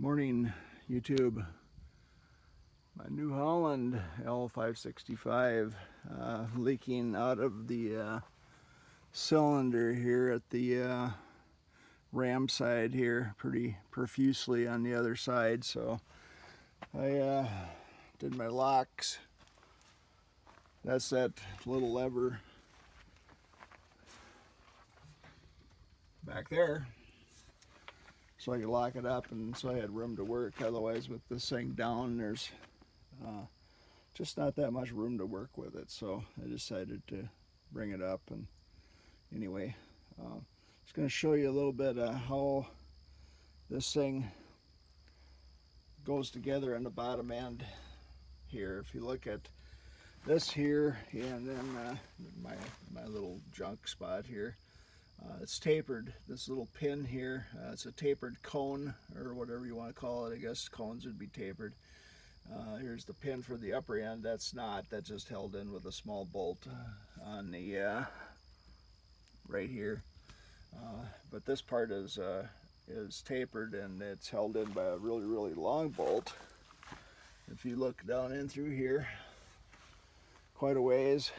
Morning, YouTube. My New Holland L565 leaking out of the cylinder here at the ram side here, pretty profusely on the other side. So I did my locks. That's that little lever back there, so I could lock it up, and so I had room to work. Otherwise, with this thing down, there's just not that much room to work with it. So I decided to bring it up. And anyway, just going to show you a little bit how this thing goes together on the bottom end here. If you look at this here, and then my little junk spot here, it's tapered. This little pin here, it's a tapered cone, or whatever you want to call it. I guess cones would be tapered. Here's the pin for the upper end. That's just held in with a small bolt on the right here. But this part is tapered, and it's held in by a really long bolt. If you look down in through here quite a ways,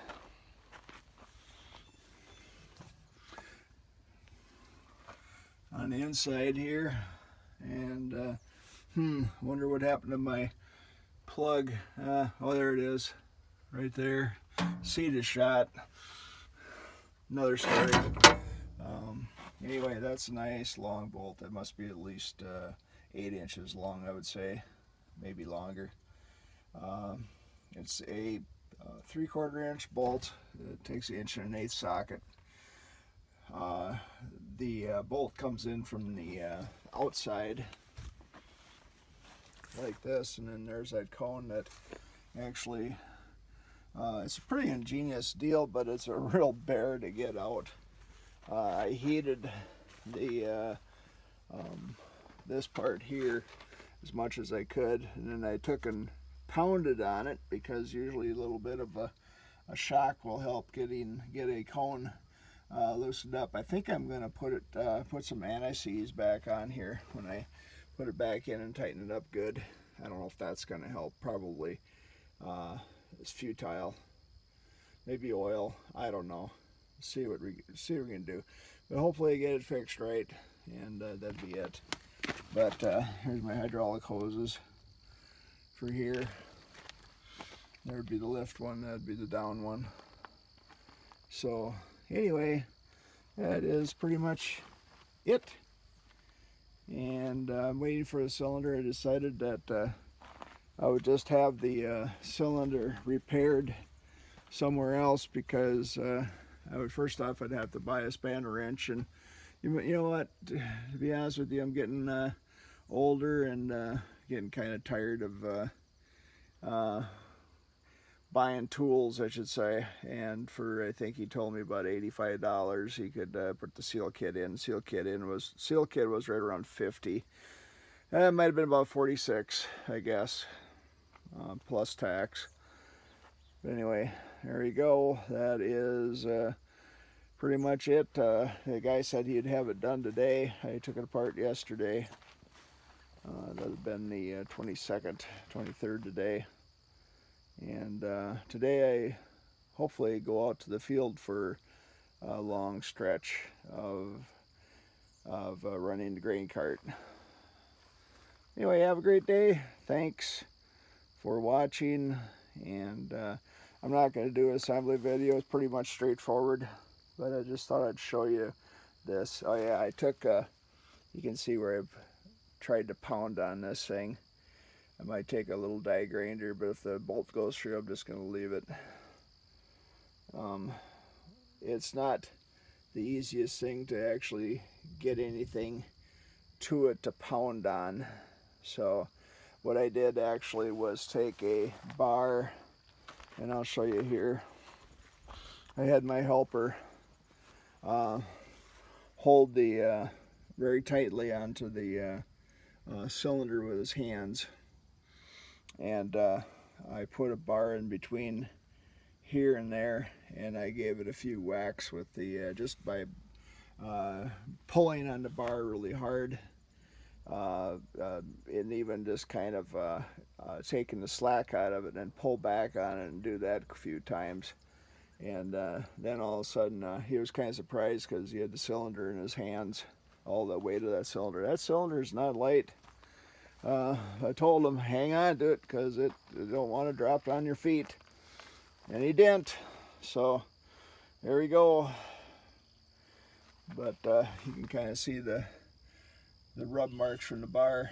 on the inside here, and wonder what happened to my plug. Oh, there it is, right there. Seat is shot. Another story. Anyway, that's a nice long bolt. That must be at least 8 inches long, I would say, maybe longer. It's a 3/4 inch bolt. It takes an 1 1/8 socket. The bolt comes in from the outside like this, and then there's that cone that actually, it's a pretty ingenious deal, but it's a real bear to get out. I heated the this part here as much as I could, and then I took and pounded on it, because usually a little bit of a shock will help get a cone loosened up. I think I'm going to put some anti-seize back on here when I put it back in and tighten it up good. I don't know if that's going to help. Probably. It's futile. Maybe oil. I don't know. See what we can do. But hopefully I get it fixed right, and that'd be it. But here's my hydraulic hoses for here. There would be the lift one. That'd be the down one. So anyway, that is pretty much it. And I'm waiting for the cylinder. I decided that I would just have the cylinder repaired somewhere else, because I would, first off, I'd have to buy a spanner wrench, and you know what, to be honest with you, I'm getting older and getting kind of tired of buying tools, I should say. And for, I think he told me about $85, he could put the seal kit in. Seal kit was right around 50. It might have been about 46, I guess, plus tax. But anyway, there you go. That is pretty much it. The guy said he'd have it done today. I took it apart yesterday. That would have been the 22nd, 23rd today. And today I hopefully go out to the field for a long stretch of running the grain cart. Anyway, have a great day. Thanks for watching. And I'm not going to do an assembly video. It's pretty much straightforward, but I just thought I'd show you this. Oh yeah, I took you can see where I've tried to pound on this thing. I might take a little die grinder, but if the bolt goes through, I'm just going to leave it. It's not the easiest thing to actually get anything to it to pound on. So what I did actually was take a bar, and I'll show you here. I had my helper hold the very tightly onto the cylinder with his hands. And I put a bar in between here and there, and I gave it a few whacks with the just by pulling on the bar really hard. and even just kind of taking the slack out of it and pull back on it and do that a few times. And then all of a sudden he was kind of surprised because he had the cylinder in his hands, all the weight of that cylinder. That cylinder is not light. I told him, hang on to it because you don't want to drop it on your feet. And he didn't. So there we go. But you can kind of see the rub marks from the bar.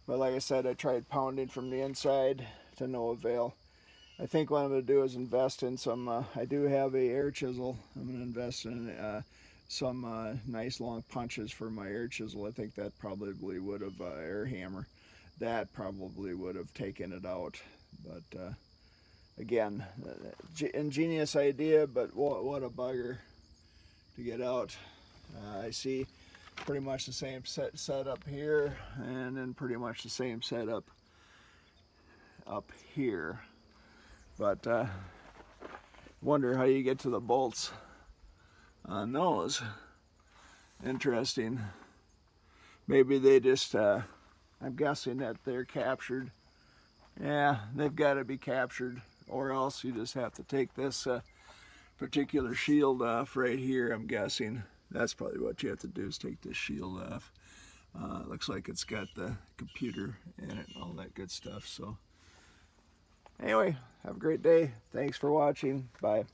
But like I said, I tried pounding from the inside to no avail. I think what I'm going to do is invest in some, I do have a air chisel. I'm going to invest in some nice long punches for my air chisel. I think that probably would have, air hammer, that probably would have taken it out. But again, ingenious idea, but what a bugger to get out. I see pretty much the same setup here, and then pretty much the same setup up here. But wonder how you get to the bolts on those. Interesting. Maybe they just, I'm guessing that they're captured. Yeah, they've got to be captured, or else you just have to take this particular shield off right here, I'm guessing. That's probably what you have to do, is take this shield off. Looks like it's got the computer in it and all that good stuff. So anyway, have a great day. Thanks for watching. Bye.